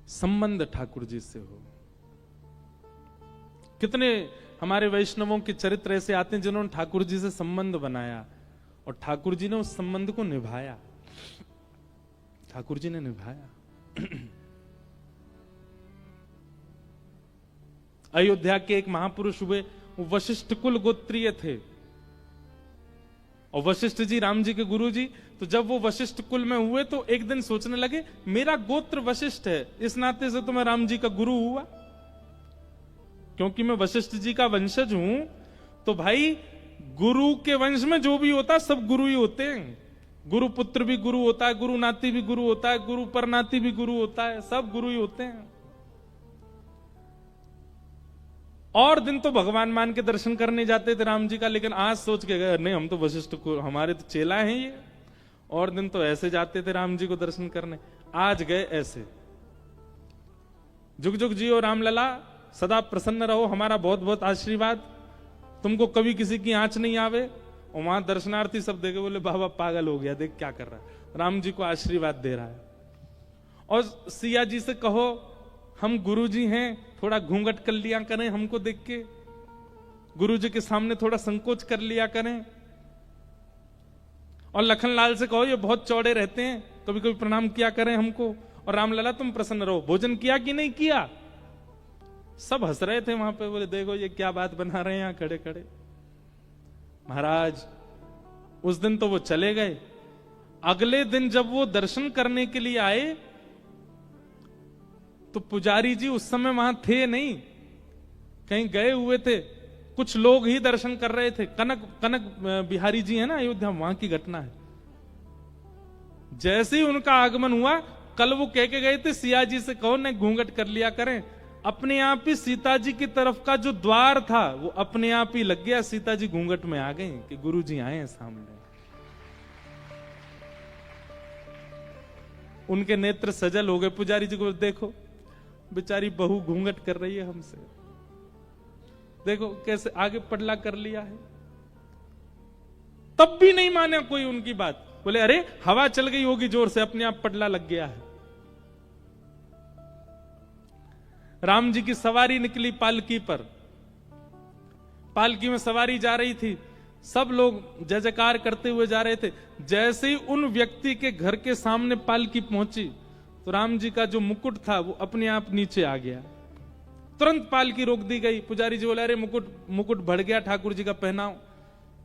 संबंध ठाकुर जी से हो। कितने हमारे वैष्णवों के चरित्र ऐसे आते हैं जिन्होंने ठाकुर जी से संबंध बनाया और ठाकुर जी ने उस संबंध को निभाया, ठाकुर जी ने निभाया। अयोध्या के एक महापुरुष हुए, वो वशिष्ठ कुल गोत्रीय थे और वशिष्ठ जी राम जी के गुरु जी। तो जब वो वशिष्ठ कुल में हुए तो एक दिन सोचने लगे मेरा गोत्र वशिष्ठ है, इस नाते से तो मैं राम जी का गुरु हुआ, क्योंकि मैं वशिष्ठ जी का वंशज हूं। तो भाई गुरु के वंश में जो भी होता है सब गुरु ही होते हैं। गुरु पुत्र भी गुरु होता है, गुरु नाती भी गुरु होता है, गुरु परनाती भी गुरु होता है, सब गुरु ही होते हैं। और दिन तो भगवान मान के दर्शन करने जाते थे राम जी का, लेकिन आज सोच के गए नहीं हम तो वशिष्ठ को, हमारे तो चेला हैं ये। और दिन तो ऐसे जाते थे राम जी को दर्शन करने, आज गए ऐसे। जुग जुग जियो रामलला, सदा प्रसन्न रहो, हमारा बहुत बहुत आशीर्वाद, तुमको कभी किसी की आंच नहीं आवे। और वहां दर्शनार्थी सब देखे बोले बाबा पागल हो गया, देख क्या कर रहा है, राम जी को आशीर्वाद दे रहा है। और सिया जी से कहो हम गुरु जी हैं, थोड़ा घूंघट कर लिया करें, हमको देख के गुरु जी के सामने थोड़ा संकोच कर लिया करें। और लखनलाल से कहो ये बहुत चौड़े रहते हैं, कभी कभी प्रणाम किया करें हमको। और रामलला तुम प्रसन्न रहो, भोजन किया कि नहीं किया। सब हंस रहे थे वहां पे, बोले देखो ये क्या बात बना रहे हैं यहां खड़े खड़े। महाराज उस दिन तो वो चले गए। अगले दिन जब वो दर्शन करने के लिए आए तो पुजारी जी उस समय वहां थे नहीं, कहीं गए हुए थे, कुछ लोग ही दर्शन कर रहे थे। कनक बिहारी जी है ना अयोध्या, वहां की घटना है। जैसे ही उनका आगमन हुआ, कल वो कह के गए थे सिया जी से कहो न घूंघट कर लिया करें, अपने आप ही सीता जी की तरफ का जो द्वार था वो अपने आप ही लग गया, सीता जी घूंघट में आ गई कि गुरु जी आए हैं सामने। उनके नेत्र सजल हो गए। पुजारी जी को देखो बेचारी बहू घूंघट कर रही है हमसे, देखो कैसे आगे पडला कर लिया है। तब भी नहीं माने कोई उनकी बात, बोले अरे हवा चल गई होगी जोर से, अपने आप पडला लग गया है। राम जी की सवारी निकली पालकी पर, पालकी में सवारी जा रही थी, सब लोग जय जयकार करते हुए जा रहे थे। जैसे ही उन व्यक्ति के घर के सामने पालकी पहुंची तो राम जी का जो मुकुट था वो अपने आप नीचे आ गया, तुरंत पालकी रोक दी गई। पुजारी जी बोले अरे मुकुट बढ़ गया ठाकुर जी का, पहनाओ।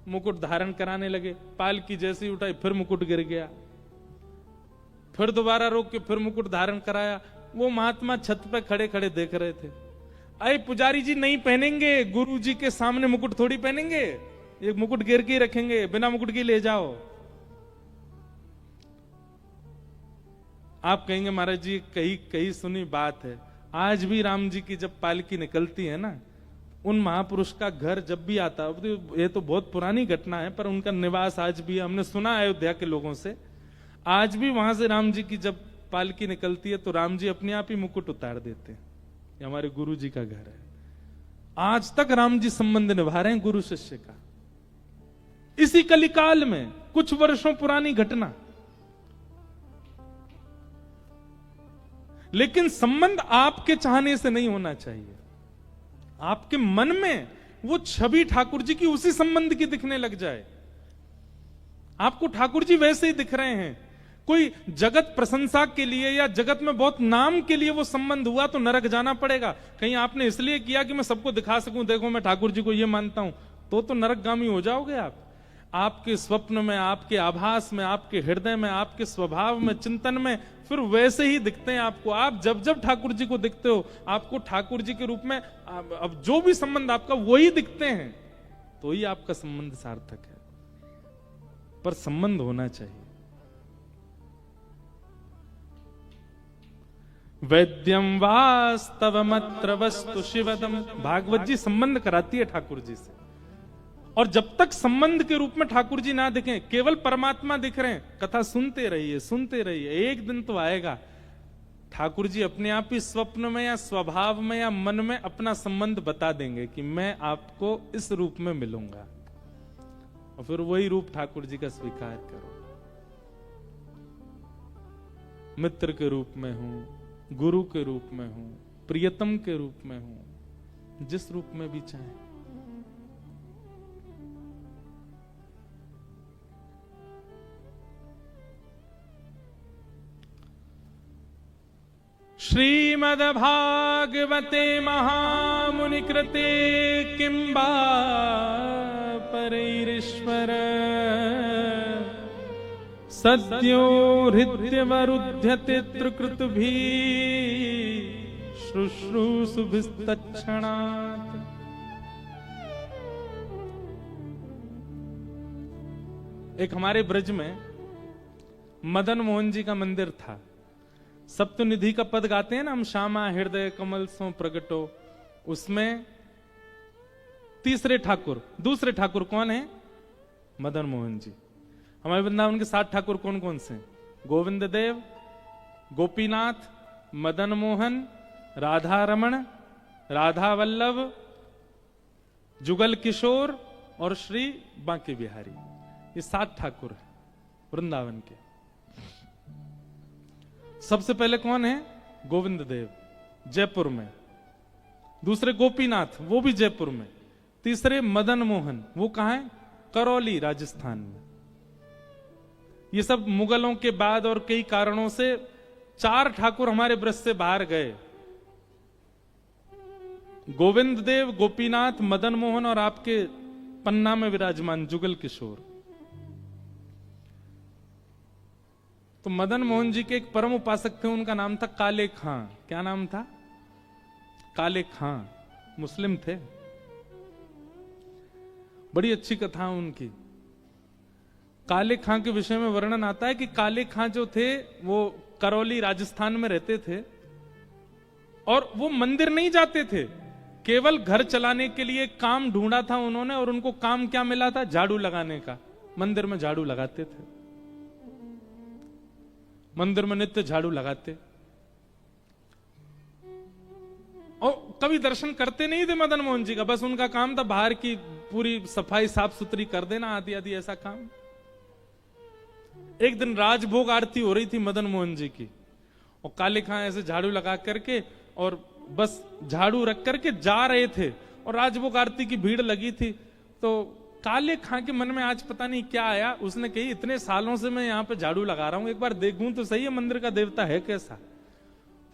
मुकुट धारण कराने लगे, पालकी जैसे ही उठाई फिर मुकुट गिर गया, फिर दोबारा रोक के फिर मुकुट धारण कराया। वो महात्मा छत पे खड़े खड़े देख रहे थे। अरे पुजारी जी नहीं पहनेंगे, गुरु जी के सामने मुकुट थोड़ी पहनेंगे, एक मुकुट गिर के रखेंगे, बिना मुकुट के ले जाओ। आप कहेंगे महाराज जी कही कही सुनी बात है। आज भी राम जी की जब पालकी निकलती है ना, उन महापुरुष का घर जब भी आता है, ये तो बहुत पुरानी घटना है पर उनका निवास आज भी हमने सुना अयोध्या के लोगों से, आज भी वहां से राम जी की जब पालकी निकलती है तो राम जी अपने आप ही मुकुट उतार देते हैं। ये हमारे गुरु जी का घर है। आज तक राम जी संबंध निभा रहे हैं गुरु शिष्य का। इसी कलिकाल में कुछ वर्षों पुरानी घटना, लेकिन संबंध आपके चाहने से नहीं होना चाहिए। आपके मन में वो छवि ठाकुर जी की उसी संबंध की दिखने लग जाए। आपको ठाकुर जी वैसे ही दिख रहे हैं। कोई जगत प्रशंसा के लिए या जगत में बहुत नाम के लिए वो संबंध हुआ तो नरक जाना पड़ेगा। कहीं आपने इसलिए किया कि मैं सबको दिखा सकूं, देखो मैं ठाकुर जी को ये मानता हूं, तो नरकगामी हो जाओगे आप। आपके स्वप्न में, आपके आभास में, आपके हृदय में, आपके स्वभाव में, चिंतन में फिर वैसे ही दिखते हैं आपको। आप जब जब ठाकुर जी को दिखते हो, आपको ठाकुर जी के रूप में अब जो भी संबंध आपका वही दिखते हैं, तो ही आपका संबंध सार्थक है। पर संबंध होना चाहिए। वैद्यम वास्तवमत्र वस्तु शिवदम, भागवत जी संबंध कराती है ठाकुर जी से। और जब तक संबंध के रूप में ठाकुर जी ना दिखें, केवल परमात्मा दिख रहे हैं, कथा सुनते रहिए सुनते रहिए, एक दिन तो आएगा ठाकुर जी अपने आप ही स्वप्न में या स्वभाव में या मन में अपना संबंध बता देंगे कि मैं आपको इस रूप में मिलूंगा, और फिर वही रूप ठाकुर जी का स्वीकार करो। मित्र के रूप में हूं, गुरु के रूप में हूं, प्रियतम के रूप में हूं, जिस रूप में भी चाहे। श्रीमद्भागवते महामुनिकृते किंबा परैरीश्वर सद्यो हृद्यवरुध्यते त्रिकृतुभिः शुश्रूषुभिस्तत्क्षणात्। एक हमारे ब्रज में मदन मोहन जी का मंदिर था। सप्तनिधि का पद गाते हैं ना हम, श्यामा हृदय कमल सो प्रगटो, उसमें तीसरे ठाकुर, दूसरे ठाकुर कौन है? मदन मोहन जी। हमारे वृंदावन के 7 ठाकुर कौन कौन से? गोविंद देव, गोपीनाथ, मदन मोहन, राधा रमण, राधा वल्लभ, जुगल किशोर और श्री बांके बिहारी। ये 7 ठाकुर हैं वृंदावन के। सबसे पहले कौन है? गोविंद देव, जयपुर में। दूसरे गोपीनाथ, वो भी जयपुर में। तीसरे मदन मोहन, वो कहां है? करौली, राजस्थान में। ये सब मुगलों के बाद और कई कारणों से 4 ठाकुर हमारे ब्रज से बाहर गए। गोविंद देव, गोपीनाथ, मदन मोहन और आपके पन्ना में विराजमान जुगल किशोर। तो मदन मोहन जी के एक परम उपासक थे, उनका नाम था काले खां। क्या नाम था? काले खां। मुस्लिम थे। बड़ी अच्छी कथा उनकी। काले खां के विषय में वर्णन आता है कि काले खां जो थे वो करौली, राजस्थान में रहते थे और वो मंदिर नहीं जाते थे, केवल घर चलाने के लिए काम ढूंढा था उन्होंने। और उनको काम क्या मिला था? झाड़ू लगाने का। मंदिर में झाड़ू लगाते थे, मंदिर में नित्य झाड़ू लगाते। और कभी दर्शन करते नहीं थे मदन मोहन जी का, बस उनका काम था बाहर की पूरी सफाई साफ सुथरी कर देना, आदि आदि ऐसा काम। एक दिन राजभोग आरती हो रही थी मदन मोहन जी की, और काले खां ऐसे झाड़ू लगा करके और बस झाड़ू रख करके जा रहे थे, और राजभोग आरती की भीड़ लगी थी। तो काले खां के मन में आज पता नहीं क्या आया, उसने कही इतने सालों से मैं यहां पे झाड़ू लगा रहा हूं, एक बार देखूं तो सही है मंदिर का देवता है कैसा।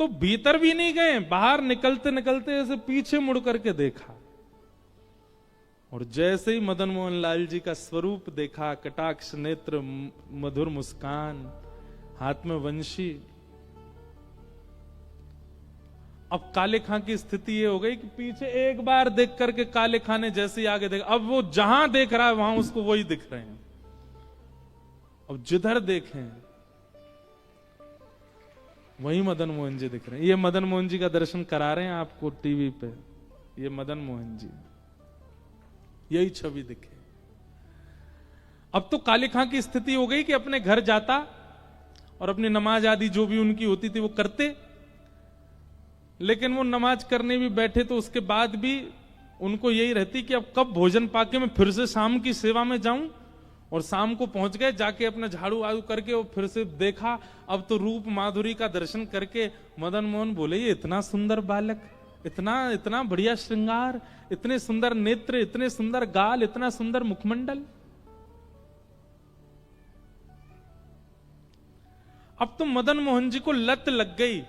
तो भीतर भी नहीं गए, बाहर निकलते निकलते ऐसे पीछे मुड़ करके देखा, और जैसे ही मदन मोहन लाल जी का स्वरूप देखा, कटाक्ष नेत्र, मधुर मुस्कान, हाथ में वंशी। अब काले खां की स्थिति ये हो गई कि पीछे एक बार देख करके काले खां ने जैसे ही आगे देखा, अब वो जहां देख रहा है वहां उसको वही दिख रहे हैं। अब जिधर देखें वही मदन मोहन जी दिख रहे हैं। ये मदन मोहन जी का दर्शन करा रहे हैं आपको टीवी पे, ये मदन मोहन जी, यही छवि दिखे। अब तो काले खां की स्थिति हो गई कि अपने घर जाता और अपनी नमाज आदि जो भी उनकी होती थी वो करते, लेकिन वो नमाज करने भी बैठे तो उसके बाद भी उनको यही रहती कि अब कब भोजन पाके मैं फिर से शाम की सेवा में जाऊं। और शाम को पहुंच गए, जाके अपना झाड़ू आड़ू करके वो फिर से देखा, अब तो रूप माधुरी का दर्शन करके मदन मोहन बोले ये इतना सुंदर बालक, इतना इतना बढ़िया श्रृंगार, इतने सुंदर नेत्र, इतने सुंदर गाल, इतना सुंदर मुखमंडल। अब तो मदन मोहन जी को लत लग गई,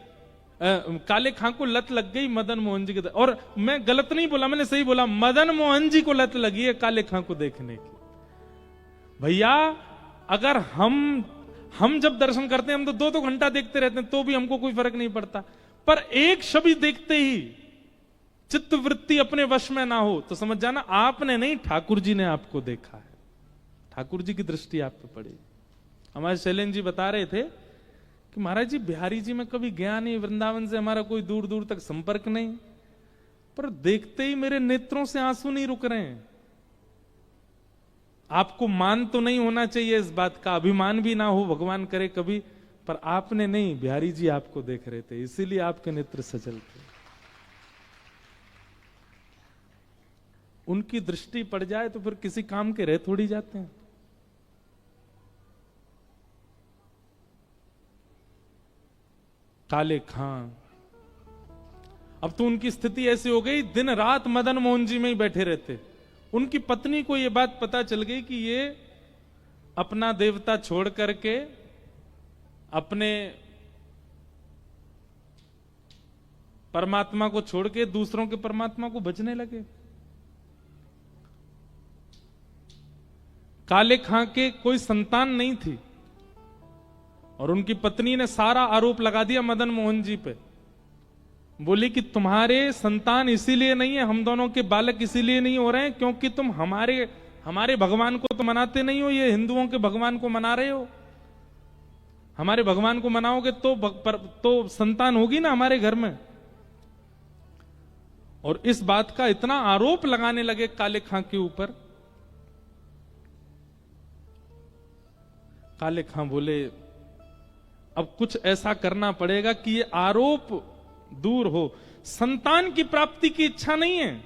काले खां को लत लग गई मदन मोहन जी के। और मैं गलत नहीं बोला, मैंने सही बोला, मदन मोहन जी को लत लगी है काले खां को देखने की। भैया अगर हम जब दर्शन करते हैं हम तो 2-2 घंटा देखते रहते हैं, तो भी हमको कोई फर्क नहीं पड़ता, पर एक छवि देखते ही चित्त वृत्ति अपने वश में ना हो तो समझ जाना आपने नहीं, ठाकुर जी ने आपको देखा है, ठाकुर जी की दृष्टि आप पे पड़ी। हमारे शैलेंद्र जी बता रहे थे कि महाराज जी बिहारी जी में कभी गया नहीं, वृंदावन से हमारा कोई दूर दूर तक संपर्क नहीं, पर देखते ही मेरे नेत्रों से आंसू नहीं रुक रहे हैं। आपको मान तो नहीं होना चाहिए इस बात का, अभिमान भी ना हो, भगवान करे कभी, पर आपने नहीं, बिहारी जी आपको देख रहे थे, इसीलिए आपके नेत्र सजल थे। उनकी दृष्टि पड़ जाए तो फिर किसी काम के रह थोड़ी जाते हैं। काले खां अब तो उनकी स्थिति ऐसी हो गई, दिन रात मदन मोहन जी में ही बैठे रहते। उनकी पत्नी को यह बात पता चल गई कि ये अपना देवता छोड़ करके अपने परमात्मा को छोड़ के दूसरों के परमात्मा को भजने लगे। काले खां के कोई संतान नहीं थी और उनकी पत्नी ने सारा आरोप लगा दिया मदन मोहन जी पे। बोली कि तुम्हारे संतान इसीलिए नहीं है, हम दोनों के बालक इसीलिए नहीं हो रहे हैं क्योंकि तुम हमारे भगवान को तो मनाते नहीं हो, ये हिंदुओं के भगवान को मना रहे हो। हमारे भगवान को मनाओगे तो संतान होगी ना हमारे घर में। और इस बात का इतना आरोप लगाने लगे काले खां के ऊपर। काले खां बोले अब कुछ ऐसा करना पड़ेगा कि ये आरोप दूर हो। संतान की प्राप्ति की इच्छा नहीं है,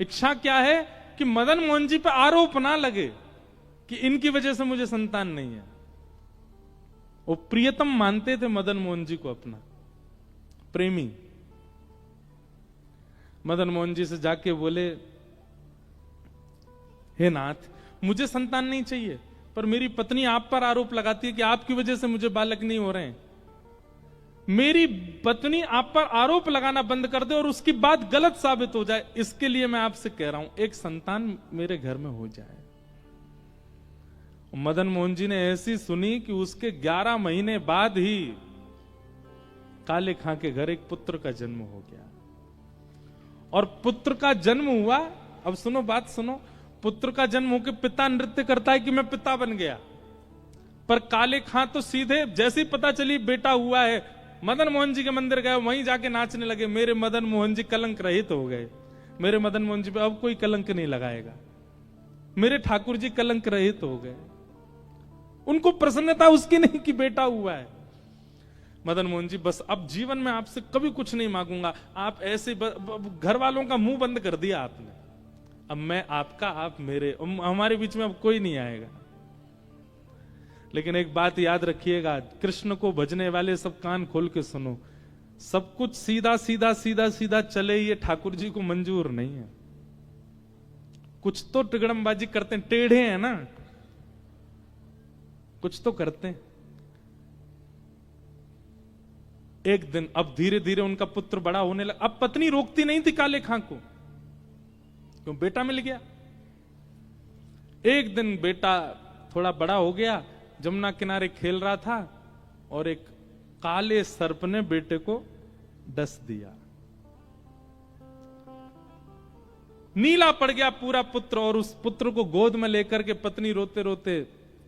इच्छा क्या है कि मदन मोहन जी पर आरोप ना लगे कि इनकी वजह से मुझे संतान नहीं है। वो प्रियतम मानते थे मदन मोहन जी को, अपना प्रेमी। मदन मोहन जी से जाके बोले, हे नाथ, मुझे संतान नहीं चाहिए, पर मेरी पत्नी आप पर आरोप लगाती है कि आपकी वजह से मुझे बालक नहीं हो रहे हैं। मेरी पत्नी आप पर आरोप लगाना बंद कर दे और उसकी बात गलत साबित हो जाए, इसके लिए मैं आपसे कह रहा हूं एक संतान मेरे घर में हो जाए। मदन मोहन जी ने ऐसी सुनी कि उसके 11 महीने बाद ही काले खां के घर एक पुत्र का जन्म हो गया। और पुत्र का जन्म हुआ, अब सुनो बात सुनो, पुत्र का जन्म होकर पिता नृत्य करता है कि मैं पिता बन गया, पर काले खां तो सीधे जैसे ही पता चली बेटा हुआ है, मदन मोहन जी के मंदिर गए, वहीं जाके नाचने लगे। मेरे मदन मोहन जी कलंक रहित हो गए, मेरे मदन मोहन जी पे अब कोई कलंक नहीं लगाएगा, मेरे ठाकुर जी कलंक रहित हो गए। उनको प्रसन्नता उसकी नहीं कि बेटा हुआ है। मदन मोहन जी, बस अब जीवन में आपसे कभी कुछ नहीं मांगूंगा, आप ऐसे घर वालों का मुंह बंद कर दिया आपने, अब मैं आपका, आप मेरे, हमारे बीच में अब कोई नहीं आएगा। लेकिन एक बात याद रखिएगा, कृष्ण को भजने वाले सब कान खोल के सुनो, सब कुछ सीधा सीधा सीधा सीधा चले ये ठाकुर जी को मंजूर नहीं है। कुछ तो टिगड़मबाजी करते हैं, टेढ़े हैं ना, कुछ तो करते हैं। एक दिन अब धीरे धीरे उनका पुत्र बड़ा होने लगा। अब पत्नी रोकती नहीं थी काले खां को, क्यों, बेटा मिल गया। एक दिन बेटा थोड़ा बड़ा हो गया, जमुना किनारे खेल रहा था और एक काले सर्प ने बेटे को डस दिया। नीला पड़ गया पूरा पुत्र, और उस पुत्र को गोद में लेकर के पत्नी रोते रोते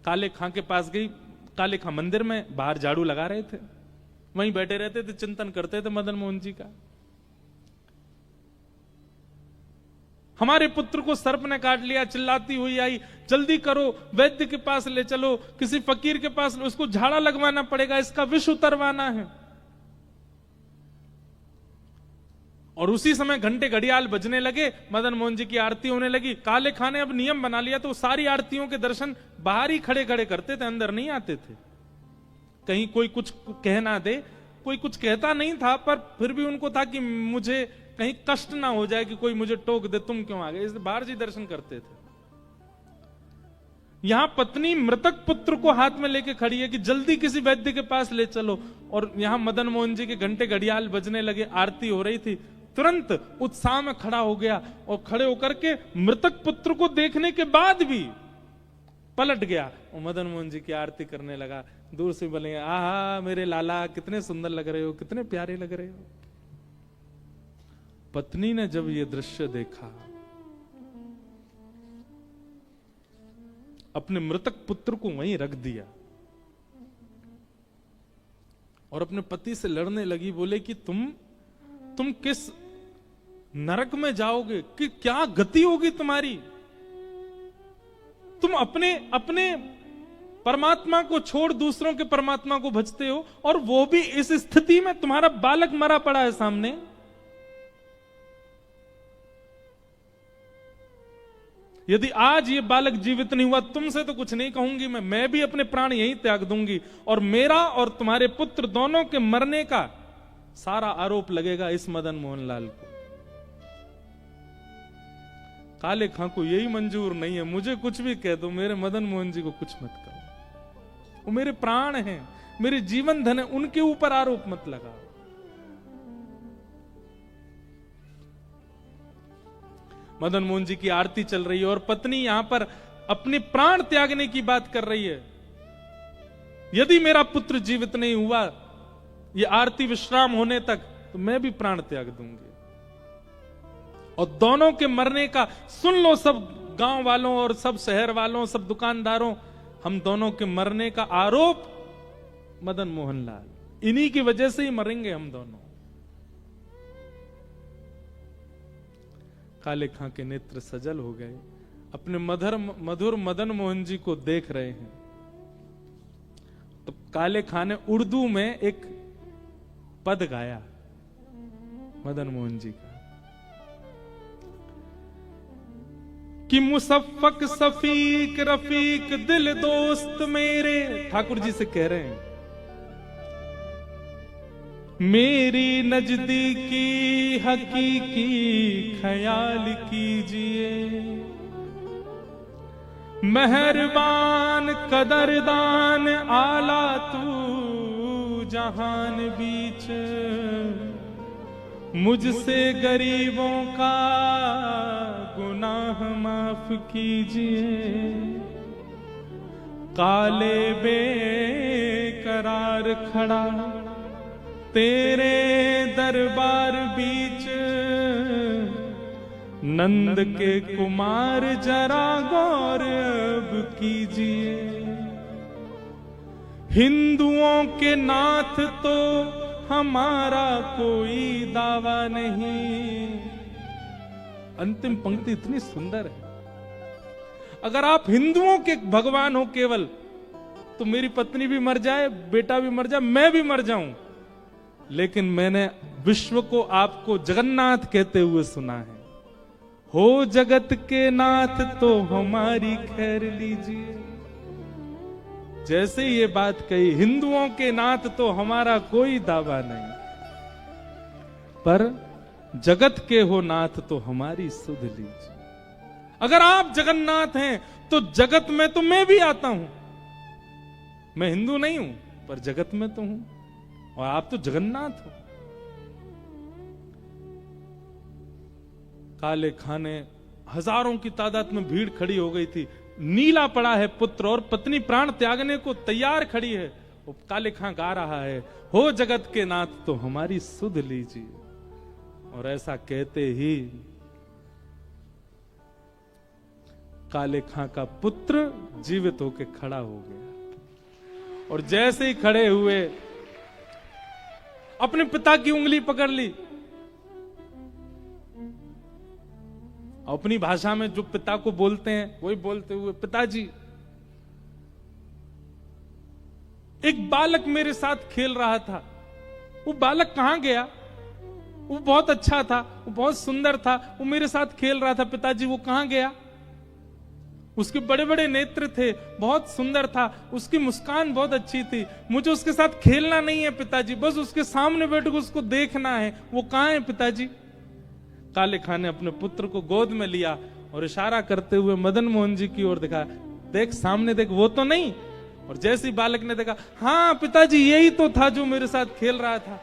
काले खां के पास गई। काले खां मंदिर में बाहर झाड़ू लगा रहे थे, वहीं बैठे रहते थे, चिंतन करते थे मदन मोहन जी का। हमारे पुत्र को सर्प ने काट लिया, चिल्लाती हुई आई, जल्दी करो, वैद्य के पास ले चलो, किसी फकीर के पास, उसको झाड़ा लगवाना पड़ेगा, इसका विष उतरवाना है। और उसी समय घंटे घड़ियाल बजने लगे, मदन मोहन जी की आरती होने लगी। काले खां ने अब नियम बना लिया, तो सारी आरतियों के दर्शन बाहर ही खड़े खड़े करते थे, अंदर नहीं आते थे। कहीं कोई कुछ कह ना दे, कोई कुछ कहता नहीं था, पर फिर भी उनको था कि मुझे कहीं कष्ट ना हो जाए कि कोई मुझे टोक दे, तुम क्यों आ गए, इसलिए बाहर जी दर्शन करते थे। यहां पत्नी मृतक पुत्र को हाथ में लेके खड़ी है कि जल्दी किसी वैद्य के पास ले चलो, और यहां मदन मोहन जी के घंटे घड़ियाल बजने लगे, आरती हो रही थी। तुरंत उत्साह में खड़ा हो गया और खड़े होकर के मृतक पुत्र को देखने के बाद भी पलट गया और मदन मोहन जी की आरती करने लगा। दूर से बोले, आहा मेरे लाला, कितने सुंदर लग रहे हो, कितने प्यारे लग रहे हो। पत्नी ने जब ये दृश्य देखा, अपने मृतक पुत्र को वहीं रख दिया और अपने पति से लड़ने लगी। बोले कि तुम किस नरक में जाओगे, कि क्या गति होगी तुम्हारी। तुम अपने परमात्मा को छोड़ दूसरों के परमात्मा को भजते हो, और वो भी इस स्थिति में, तुम्हारा बालक मरा पड़ा है सामने। यदि आज ये बालक जीवित नहीं हुआ, तुमसे तो कुछ नहीं कहूंगी मैं भी अपने प्राण यहीं त्याग दूंगी, और मेरा और तुम्हारे पुत्र दोनों के मरने का सारा आरोप लगेगा इस मदन मोहन लाल को। काले खां को यही मंजूर नहीं है, मुझे कुछ भी कह दो, मेरे मदन मोहन जी को कुछ मत कहो। वो मेरे प्राण हैं, मेरे जीवन धन है, उनके ऊपर आरोप मत लगाओ। मदन मोहन जी की आरती चल रही है और पत्नी यहां पर अपने प्राण त्यागने की बात कर रही है। यदि मेरा पुत्र जीवित नहीं हुआ ये आरती विश्राम होने तक, तो मैं भी प्राण त्याग दूंगी। और दोनों के मरने का सुन लो सब गांव वालों और सब शहर वालों, सब दुकानदारों, हम दोनों के मरने का आरोप मदन मोहन लाल, इन्हीं की वजह से ही मरेंगे हम दोनों। काले खां के नेत्र सजल हो गए, अपने मधुर मदन मोहन जी को देख रहे हैं। तो काले खां ने उर्दू में एक पद गाया मदन मोहन जी का कि मुसफ़्फ़क़ सफीक रफीक दिल दोस्त मेरे, ठाकुर जी से कह रहे हैं, मेरी नजदीकी हकीकी ख्याल कीजिए, मेहरबान कदरदान आला तू जहान बीच, मुझसे गरीबों का गुनाह माफ कीजिए, काले बेकरार खड़ा तेरे दरबार बीच, नंद के कुमार जरा गौर अब कीजिए, हिंदुओं के नाथ तो हमारा कोई दावा नहीं। अंतिम पंक्ति इतनी सुंदर है, अगर आप हिंदुओं के भगवान हो केवल, तो मेरी पत्नी भी मर जाए, बेटा भी मर जाए, मैं भी मर जाऊं, लेकिन मैंने विश्व को आपको जगन्नाथ कहते हुए सुना है। हो जगत के नाथ तो हमारी खैर लीजिए। जैसे ये बात कही, हिंदुओं के नाथ तो हमारा कोई दावा नहीं, पर जगत के हो नाथ तो हमारी सुध लीजिए। अगर आप जगन्नाथ हैं तो जगत में तो मैं भी आता हूं। मैं हिंदू नहीं हूं पर जगत में तो हूं, और आप तो जगन्नाथ हो। काले खां ने, हजारों की तादाद में भीड़ खड़ी हो गई थी, नीला पड़ा है पुत्र और पत्नी प्राण त्यागने को तैयार खड़ी है। वो काले खां गा रहा है, हो जगत के नाथ तो हमारी सुध लीजिए। और ऐसा कहते ही काले खां का पुत्र जीवित होकर खड़ा हो गया, और जैसे ही खड़े हुए अपने पिता की उंगली पकड़ ली। अपनी भाषा में जो पिता को बोलते हैं वही बोलते हुए, पिताजी, एक बालक मेरे साथ खेल रहा था, वो बालक कहां गया? वो बहुत अच्छा था, वो बहुत सुंदर था, वो मेरे साथ खेल रहा था, पिताजी वो कहां गया? उसके बड़े बड़े नेत्र थे, बहुत सुंदर था, उसकी मुस्कान बहुत अच्छी थी, मुझे उसके साथ खेलना नहीं है पिताजी, बस उसके सामने बैठ कर उसको देखना है, वो कहां है पिताजी? काले खां ने अपने पुत्र को गोद में लिया और इशारा करते हुए मदन मोहन जी की ओर देखा, देख सामने देख, वो तो नहीं। और जैसे ही बालक ने देखा, हाँ पिताजी यही तो था जो मेरे साथ खेल रहा था,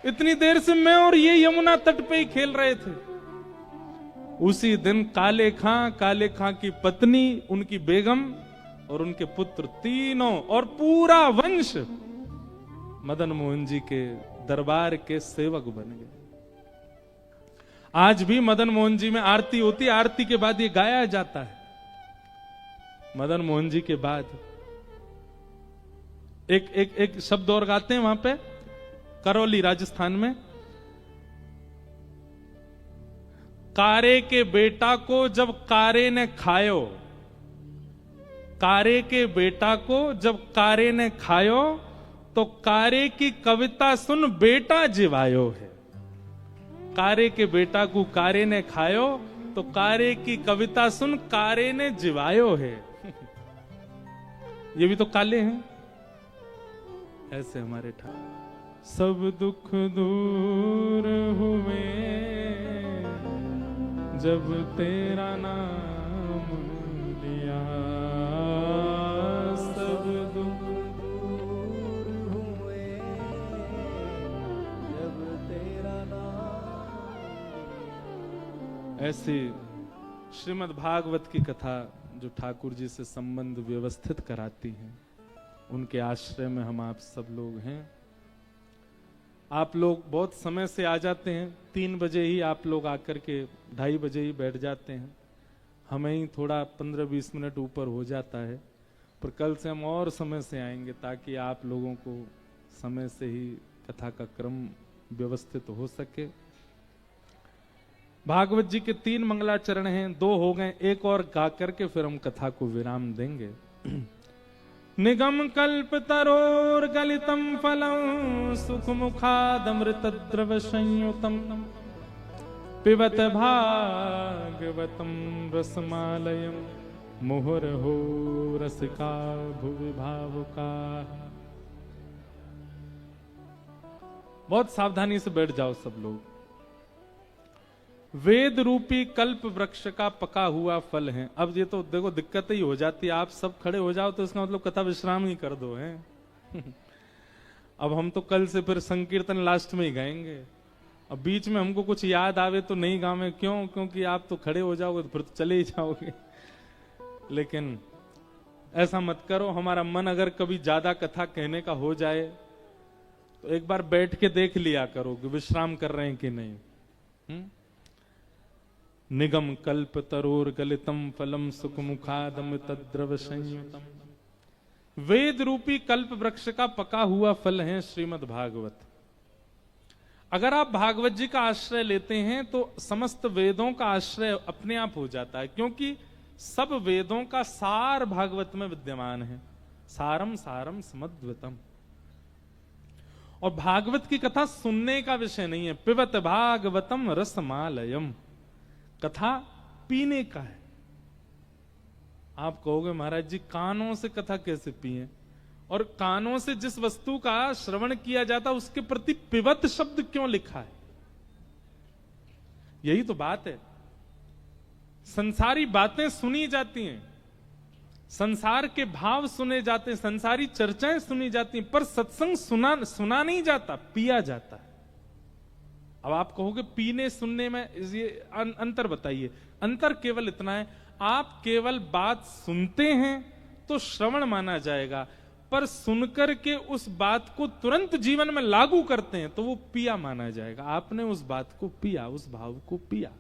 इतनी देर से मैं और ये यमुना तट पे ही खेल रहे थे। उसी दिन काले खां की पत्नी, उनकी बेगम और उनके पुत्र तीनों और पूरा वंश मदन मोहन जी के दरबार के सेवक बन गए। आज भी मदन मोहन जी में आरती होती है, आरती के बाद ये गाया जाता है। मदन मोहन जी के बाद एक शब्द और गाते हैं वहां पे, करौली राजस्थान में, कारे के बेटा को जब कारे ने खायो, कारे के बेटा को जब कारे ने खायो, तो कारे की कविता सुन बेटा जिवायो है। कारे के बेटा को कारे ने खायो, तो कारे की कविता सुन कारे ने जिवायो है। ये भी तो काले हैं, ऐसे हमारे ठाकुर। सब दुख दूर हुए जब तेरा नाम लिया, सब दुख दूर हुए जब तेरा नाम। ऐसी श्रीमद् भागवत की कथा जो ठाकुर जी से संबंध व्यवस्थित कराती हैं, उनके आश्रय में हम आप सब लोग हैं। आप लोग बहुत समय से आ जाते हैं, 3 बजे ही आप लोग आकर के 2:30 बजे ही बैठ जाते हैं। हमें ही थोड़ा 15-20 मिनट ऊपर हो जाता है, पर कल से हम और समय से आएंगे ताकि आप लोगों को समय से ही कथा का क्रम व्यवस्थित हो सके। भागवत जी के 3 मंगलाचरण हैं, 2 हो गए, एक और गा करके फिर हम कथा को विराम देंगे। निगम कल्प तरोर गलितम फलम सुख मुखादमृत द्रव संयुतम पिबत भागवतम रसमालयम मुहुर्हो रसिका भुवि भावुका। बहुत सावधानी से बैठ जाओ सब लोग। वेद रूपी कल्प वृक्ष का पका हुआ फल है। अब ये तो देखो दिक्कत ही हो जाती है, आप सब खड़े हो जाओ तो इसका मतलब कथा विश्राम ही कर दो है। अब हम तो कल से फिर संकीर्तन लास्ट में ही गाएंगे। अब बीच में हमको कुछ याद आवे तो नहीं गावे, क्यों? क्योंकि आप तो खड़े हो जाओगे तो फिर तो चले ही जाओगे। लेकिन ऐसा मत करो, हमारा मन अगर कभी ज्यादा कथा कहने का हो जाए तो एक बार बैठ के देख लिया करो कि विश्राम कर रहे हैं कि नहीं। निगम कल्प तरोर गलितम फलम सुख मुखादम तद्रव संयुतम। वेद रूपी कल्प वृक्ष का पका हुआ फल है श्रीमद् भागवत। अगर आप भागवत जी का आश्रय लेते हैं तो समस्त वेदों का आश्रय अपने आप हो जाता है, क्योंकि सब वेदों का सार भागवत में विद्यमान है। सारम सारम समद्वितम। और भागवत की कथा सुनने का विषय नहीं है। पिबत भागवतम रसमालयम, कथा पीने का है। आप कहोगे महाराज जी कानों से कथा कैसे पिए? और कानों से जिस वस्तु का श्रवण किया जाता उसके प्रति पिबत शब्द क्यों लिखा है? यही तो बात है। संसारी बातें सुनी जाती हैं, संसार के भाव सुने जाते हैं, संसारी चर्चाएं सुनी जाती हैं, पर सत्संग सुना नहीं जाता, पिया जाता है। अब आप कहोगे पीने सुनने में ये अंतर बताइए। अंतर केवल इतना है, आप केवल बात सुनते हैं तो श्रवण माना जाएगा, पर सुनकर के उस बात को तुरंत जीवन में लागू करते हैं तो वो पिया माना जाएगा। आपने उस बात को पिया, उस भाव को पिया।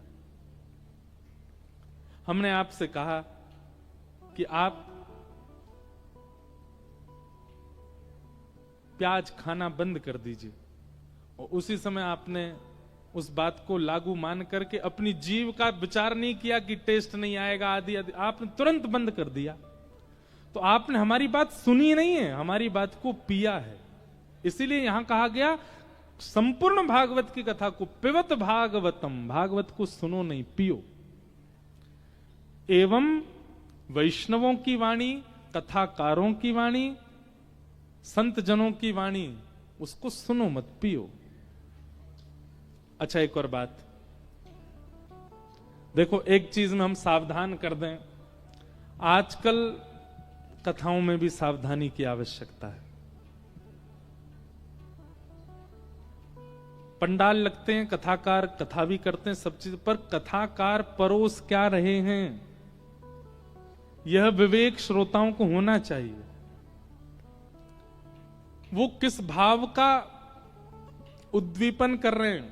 हमने आपसे कहा कि आप प्याज खाना बंद कर दीजिए, और उसी समय आपने उस बात को लागू मान करके अपनी जीव का विचार नहीं किया कि टेस्ट नहीं आएगा आदि आदि, आपने तुरंत बंद कर दिया। तो आपने हमारी बात सुनी नहीं है, हमारी बात को पिया है। इसीलिए यहां कहा गया संपूर्ण भागवत की कथा को पिबत भागवतम, भागवत को सुनो नहीं, पियो। एवं वैष्णवों की वाणी, कथाकारों की वाणी, संत जनों की वाणी, उसको सुनो मत, पियो। अच्छा एक और बात देखो, एक चीज में हम सावधान कर दें, आजकल कथाओं में भी सावधानी की आवश्यकता है। पंडाल लगते हैं, कथाकार कथा भी करते हैं, सब चीज, पर कथाकार परोस क्या रहे हैं यह विवेक श्रोताओं को होना चाहिए। वो किस भाव का उद्दीपन कर रहे हैं।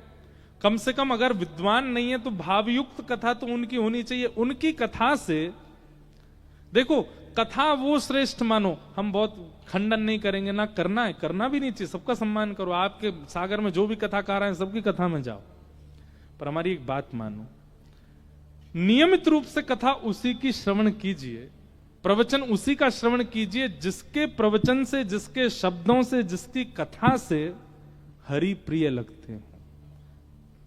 कम से कम अगर विद्वान नहीं है तो भावयुक्त कथा तो उनकी होनी चाहिए। उनकी कथा से देखो, कथा वो श्रेष्ठ मानो, हम बहुत खंडन नहीं करेंगे, ना करना है, करना भी नहीं चाहिए, सबका सम्मान करो। आपके सागर में जो भी कथाकार हैं सबकी कथा में जाओ, पर हमारी एक बात मानो, नियमित रूप से कथा उसी की श्रवण कीजिए, प्रवचन उसी का श्रवण कीजिए जिसके प्रवचन से, जिसके शब्दों से, जिसकी कथा से हरि प्रिय लगते हैं,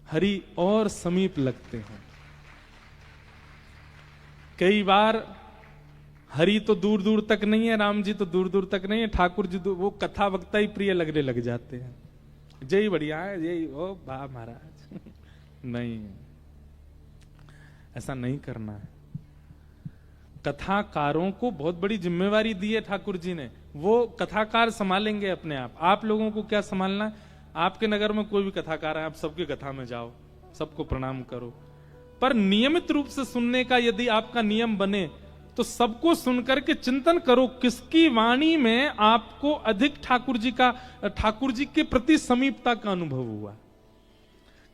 हरि और समीप लगते हैं। कई बार हरि तो दूर दूर तक नहीं है, राम जी तो दूर दूर तक नहीं है, ठाकुर जी वो कथा वक्ता ही प्रिय लगने लग जाते हैं। यही बढ़िया है, यही ओ वाह महाराज। नहीं, ऐसा नहीं करना है। कथाकारों को बहुत बड़ी जिम्मेवारी दी है ठाकुर जी ने, वो कथाकार संभालेंगे अपने आप लोगों को क्या संभालना है। आपके नगर में कोई भी कथाकार है, आप सबकी कथा में जाओ, सबको प्रणाम करो, पर नियमित रूप से सुनने का यदि आपका नियम बने तो सबको सुनकर के चिंतन करो किसकी वाणी में आपको अधिक ठाकुर जी के प्रति समीपता का अनुभव हुआ,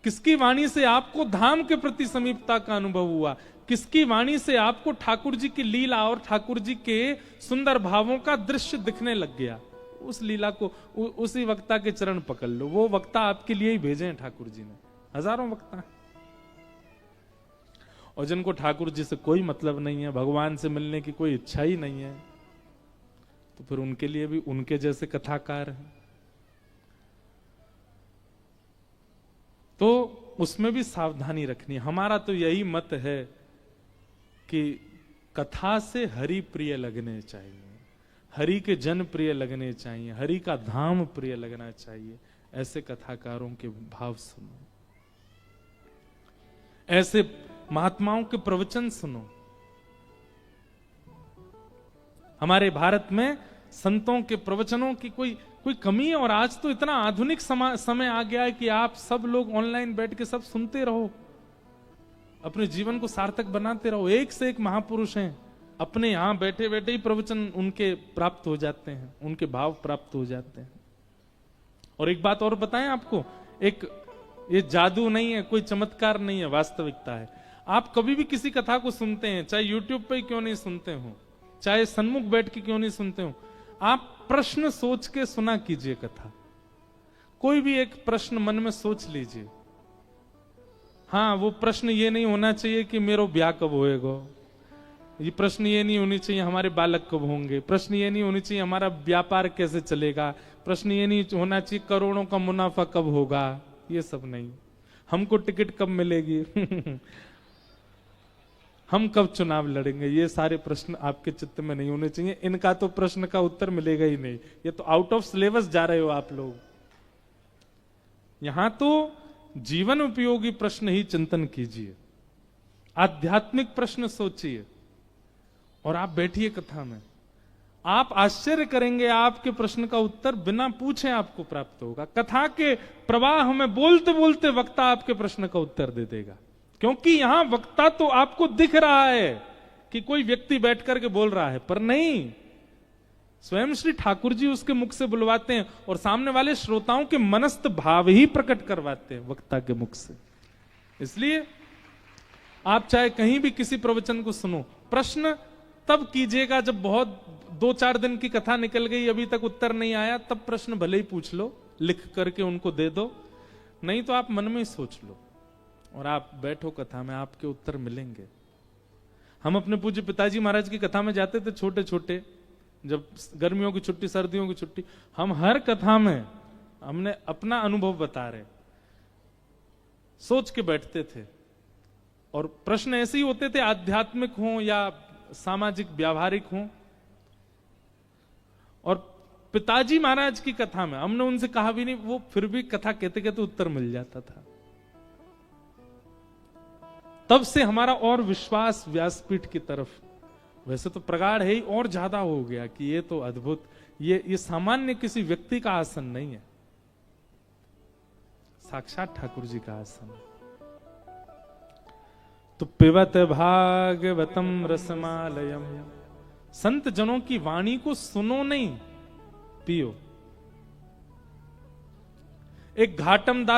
किसकी वाणी से आपको धाम के प्रति समीपता का अनुभव हुआ, किसकी वाणी से आपको ठाकुर जी की लीला और ठाकुर जी के सुंदर भावों का दृश्य दिखने लग गया। उस लीला को उसी वक्ता के चरण पकड़ लो। वो वक्ता आपके लिए ही भेजे हैं ठाकुर जी ने, हजारों वक्ता। और जिनको ठाकुर जी से कोई मतलब नहीं है, भगवान से मिलने की कोई इच्छा ही नहीं है, तो फिर उनके लिए भी उनके जैसे कथाकार हैं। तो उसमें भी सावधानी रखनी। हमारा तो यही मत है कि कथा से हरि प्रिय लगने चाहिए, हरि के जन प्रिय लगने चाहिए, हरि का धाम प्रिय लगना चाहिए। ऐसे कथाकारों के भाव सुनो, ऐसे महात्माओं के प्रवचन सुनो। हमारे भारत में संतों के प्रवचनों की कोई कमी है। और आज तो इतना आधुनिक समय आ गया है कि आप सब लोग ऑनलाइन बैठ के सब सुनते रहो, अपने जीवन को सार्थक बनाते रहो। एक से एक महापुरुष हैं, अपने यहां बैठे बैठे ही प्रवचन उनके प्राप्त हो जाते हैं, उनके भाव प्राप्त हो जाते हैं। और एक बात और बताएं आपको, ये जादू नहीं है, कोई चमत्कार नहीं है, वास्तविकता है। आप कभी भी किसी कथा को सुनते हैं, चाहे यूट्यूब पे क्यों नहीं सुनते हो, चाहे सन्मुख बैठ के क्यों नहीं सुनते हो, आप प्रश्न सोच के सुना कीजिए कथा। कोई भी एक प्रश्न मन में सोच लीजिए। हाँ, वो प्रश्न ये नहीं होना चाहिए कि मेरा ब्याह कब होएगा, ये प्रश्न ये नहीं होनी चाहिए हमारे बालक कब होंगे, प्रश्न ये नहीं होनी चाहिए हमारा व्यापार कैसे चलेगा, प्रश्न ये नहीं होना चाहिए करोड़ों का मुनाफा कब होगा। ये सब नहीं। हमको टिकट कब मिलेगी हम कब चुनाव लड़ेंगे, ये सारे प्रश्न आपके चित्त में नहीं होने चाहिए। इनका तो प्रश्न का उत्तर मिलेगा ही नहीं। ये तो आउट ऑफ सिलेबस जा रहे हो आप लोग। यहां तो जीवन उपयोगी प्रश्न ही चिंतन कीजिए, आध्यात्मिक प्रश्न सोचिए और आप बैठिए कथा में। आप आश्चर्य करेंगे, आपके प्रश्न का उत्तर बिना पूछे आपको प्राप्त होगा। कथा के प्रवाह में बोलते बोलते वक्ता आपके प्रश्न का उत्तर दे देगा, क्योंकि यहां वक्ता तो आपको दिख रहा है कि कोई व्यक्ति बैठ करके बोल रहा है, पर नहीं, स्वयं श्री ठाकुर जी उसके मुख से बुलवाते हैं और सामने वाले श्रोताओं के मनस्थ भाव ही प्रकट करवाते हैं वक्ता के मुख से। इसलिए आप चाहे कहीं भी किसी प्रवचन को सुनो, प्रश्न तब कीजिएगा जब बहुत 2-4 दिन की कथा निकल गई, अभी तक उत्तर नहीं आया, तब प्रश्न भले ही पूछ लो, लिख करके उनको दे दो। नहीं तो आप मन में ही सोच लो और आप बैठो कथा में, आपके उत्तर मिलेंगे। हम अपने पूज्य पिताजी महाराज की कथा में जाते थे छोटे छोटे, जब गर्मियों की छुट्टी, सर्दियों की छुट्टी, हम हर कथा में हमने अपना अनुभव बता रहे, सोच के बैठते थे। और प्रश्न ऐसे ही होते थे, आध्यात्मिक हो या सामाजिक व्यावहारिक हो। और पिताजी महाराज की कथा में हमने उनसे कहा भी नहीं, वो फिर भी कथा कहते कहते उत्तर मिल जाता था। तब से हमारा और विश्वास व्यासपीठ की तरफ, वैसे तो प्रगाढ़ है ही, और ज्यादा हो गया कि ये तो अद्भुत, ये सामान्य किसी व्यक्ति का आसन नहीं है, साक्षात ठाकुर जी का आसन। तो पिबत भागवतम रसमालयम, संत जनों की वाणी को सुनो नहीं, पियो। एक घाटम दास